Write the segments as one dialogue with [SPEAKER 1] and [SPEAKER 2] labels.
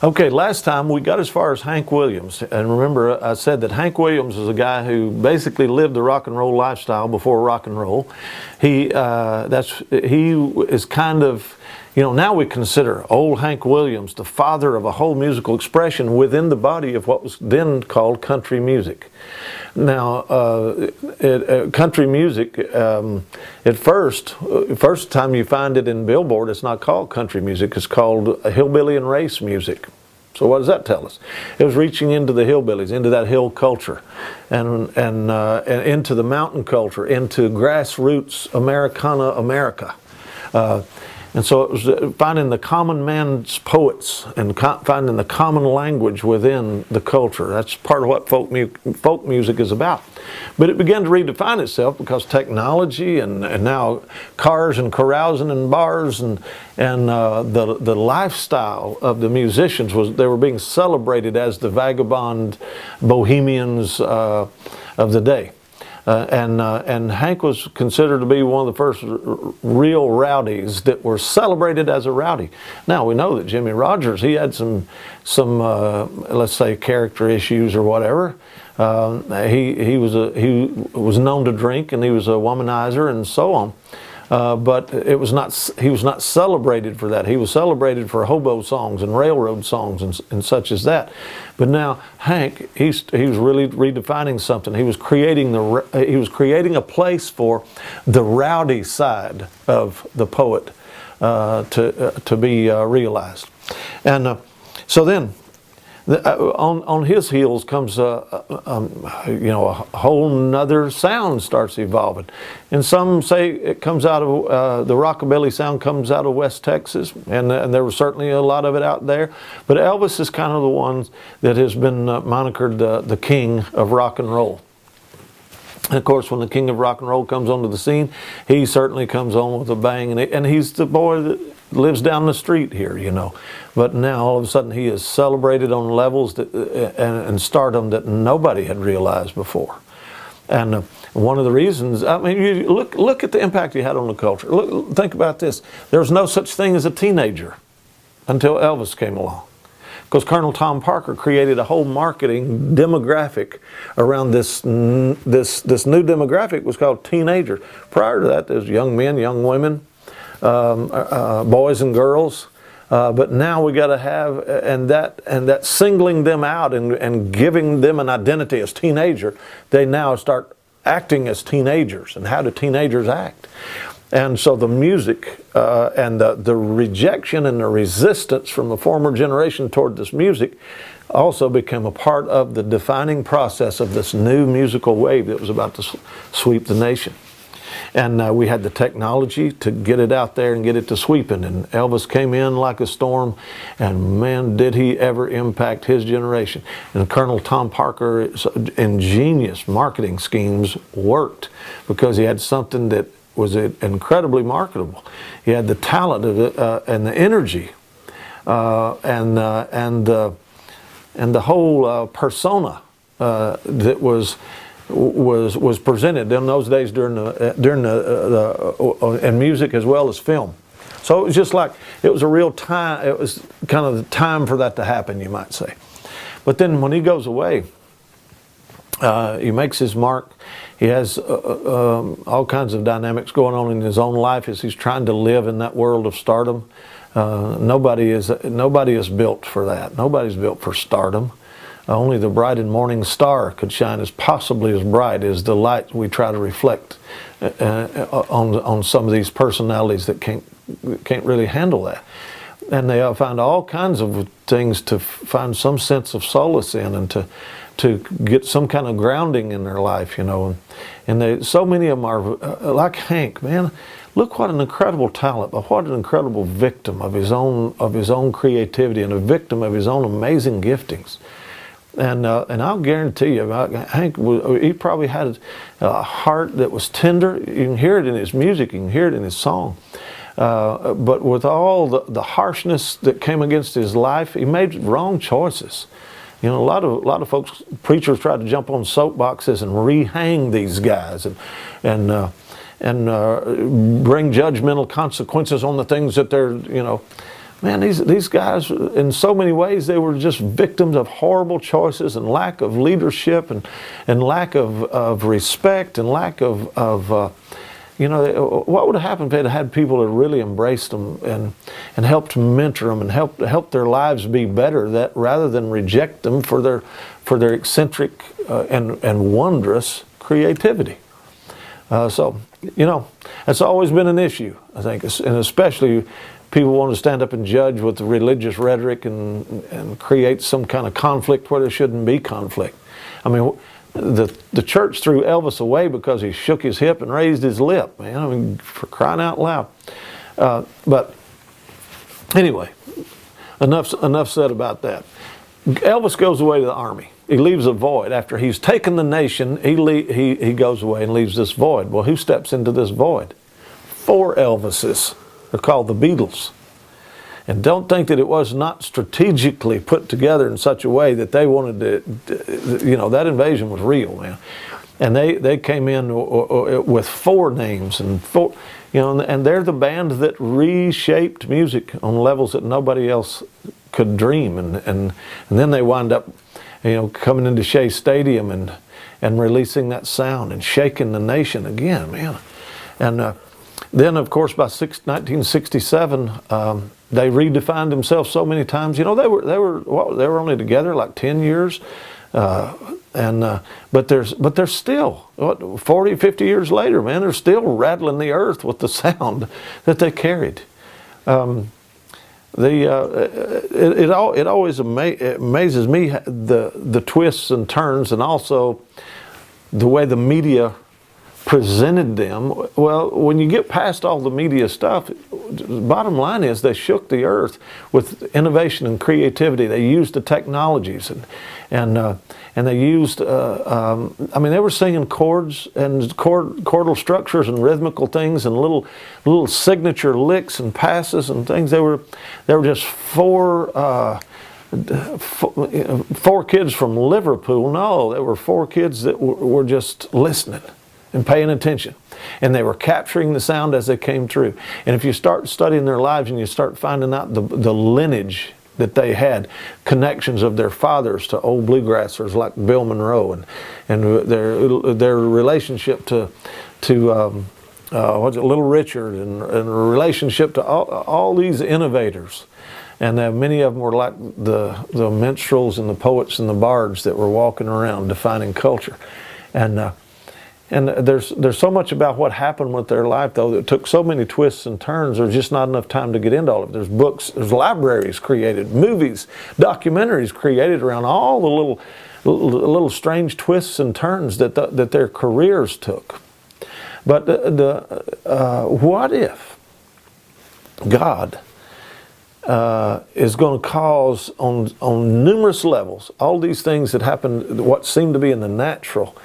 [SPEAKER 1] Okay, last time we got as far as Hank Williams, and remember I said that Hank Williams is a guy who basically lived the rock and roll lifestyle before rock and roll. He is kind of, now we consider old Hank Williams the father of a whole musical expression within the body of what was then called country music. Now, country music, at first time you find it in Billboard, it's not called country music, it's called hillbilly and race music. So what does that tell us? It was reaching into the hillbillies, into that hill culture, and into the mountain culture, into grassroots Americana America. And so it was finding the common man's poets and finding the common language within the culture. That's part of what folk music is about. But it began to redefine itself because technology and now cars and carousing and bars and the lifestyle of the musicians they were being celebrated as the vagabond bohemians of the day. And Hank was considered to be one of the first real rowdies that were celebrated as a rowdy. Now we know that Jimmy Rogers, he had some let's say character issues or whatever. He was known to drink, and he was a womanizer and so on. But he was not celebrated for that. He was celebrated for hobo songs and railroad songs and such as that. But now Hank, he was really redefining something. He was creating a place for the rowdy side of the poet to be realized. And so then, on his heels comes a whole nother sound starts evolving, and some say it comes out of the rockabilly sound comes out of West Texas, and there was certainly a lot of it out there. But Elvis is kind of the one that has been monikered the king of rock and roll. And of course, when the king of rock and roll comes onto the scene, he certainly comes on with a bang, and he's the boy that lives down the street here, But now all of a sudden he is celebrated on levels and stardom that nobody had realized before. And one of the reasons, you look at the impact he had on the culture. Think about this. There was no such thing as a teenager until Elvis came along. Because Colonel Tom Parker created a whole marketing demographic around this new demographic was called teenagers. Prior to that, there's young men, young women, boys and girls. But now we got to have, and that singling them out and giving them an identity as teenager, they now start acting as teenagers. And how do teenagers act? And so the music and the rejection and the resistance from the former generation toward this music also became a part of the defining process of this new musical wave that was about to sweep the nation. And we had the technology to get it out there and get it to sweeping. And Elvis came in like a storm, and man, did he ever impact his generation. And Colonel Tom Parker's ingenious marketing schemes worked because he had something that was incredibly marketable. He had the talent of it, and the energy and the whole persona that was presented in those days during in music as well as film. So it was just like it was a real time. It was kind of the time for that to happen, you might say. But then when he goes away, he makes his mark. He has all kinds of dynamics going on in his own life as he's trying to live in that world of stardom. Nobody is built for that. Nobody's built for stardom. Only the bright and morning star could shine as possibly as bright as the light we try to reflect on some of these personalities that can't really handle that. And they find all kinds of things to find some sense of solace in, and to get some kind of grounding in their life, And so many of them are like Hank, man. Look what an incredible talent, but what an incredible victim of his own creativity and a victim of his own amazing giftings. And I'll guarantee you, Hank, he probably had a heart that was tender. You can hear it in his music, you can hear it in his song. But with all the harshness that came against his life, he made wrong choices. A lot of folks, preachers, try to jump on soapboxes and rehang these guys and bring judgmental consequences on the things that they're man, these guys, in so many ways, they were just victims of horrible choices and lack of leadership and lack of respect and lack of what would have happened if they'd had people that really embraced them and helped mentor them and help their lives be better, that rather than reject them for their eccentric and wondrous creativity. So that's always been an issue, I think, and especially people want to stand up and judge with the religious rhetoric and create some kind of conflict where there shouldn't be conflict. I mean, the church threw Elvis away because he shook his hip and raised his lip, man. I mean, for crying out loud. But anyway, enough said about that. Elvis goes away to the army. He leaves a void. After he's taken the nation, he goes away and leaves this void. Well, who steps into this void? 4 Elvises. They're called the Beatles. And don't think that it was not strategically put together in such a way that they wanted to, that invasion was real, man. And they came in with 4 names and 4, and they're the band that reshaped music on levels that nobody else could dream. And then they wind up, coming into Shea Stadium and releasing that sound and shaking the nation again, man. And then, of course, by 1967, they redefined themselves so many times. They were only together like 10 years, but they're still 40, 50 years later, man. They're still rattling the earth with the sound that they carried. It always amazes me the twists and turns, and also the way the media presented them. Well, when you get past all the media stuff, the bottom line is they shook the earth with innovation and creativity. They used the technologies and they used. They were singing chords and chordal structures and rhythmical things and little signature licks and passes and things. They were just 4 kids from Liverpool. No, they were 4 kids that were just listening and paying attention. And they were capturing the sound as they came through. And if you start studying their lives and you start finding out the lineage that they had, connections of their fathers to old bluegrassers like Bill Monroe, and their relationship to Little Richard, and a relationship to all these innovators. And many of them were like the minstrels and the poets and the bards that were walking around defining culture. And there's so much about what happened with their life, though, that took so many twists and turns. There's just not enough time to get into all of it. There's books, there's libraries created, movies, documentaries created around all the little strange twists and turns that their careers took. But what if God is going to cause on numerous levels all these things that happened, what seemed to be in the natural,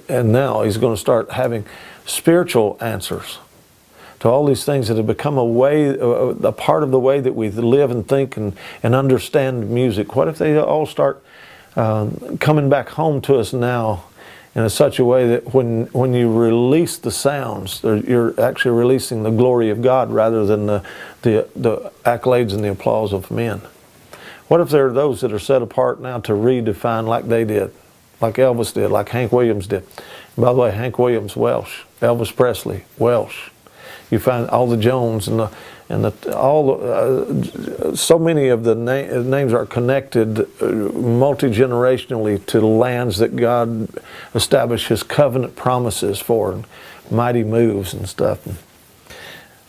[SPEAKER 1] and now He's going to start having spiritual answers to all these things that have become a part of the way that we live and think and understand music? What if they all start coming back home to us now in such a way that when you release the sounds, you're actually releasing the glory of God rather than the accolades and the applause of men? What if there are those that are set apart now to redefine like they did, like Elvis did, like Hank Williams did? And by the way, Hank Williams, Welsh. Elvis Presley, Welsh. You find all the Jones so many of the names are connected multi-generationally to lands that God established His covenant promises for, and mighty moves and stuff. And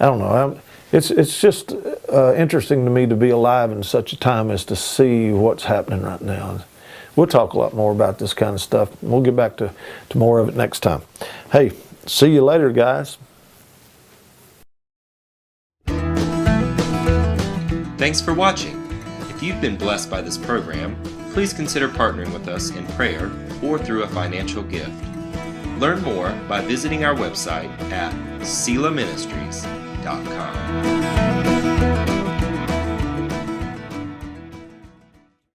[SPEAKER 1] I don't know. It's just interesting to me to be alive in such a time as to see what's happening right now. We'll talk a lot more about this kind of stuff. We'll get back to more of it next time. Hey, see you later, guys.
[SPEAKER 2] Thanks for watching. If you've been blessed by this program, please consider partnering with us in prayer or through a financial gift. Learn more by visiting our website at selaministries.com.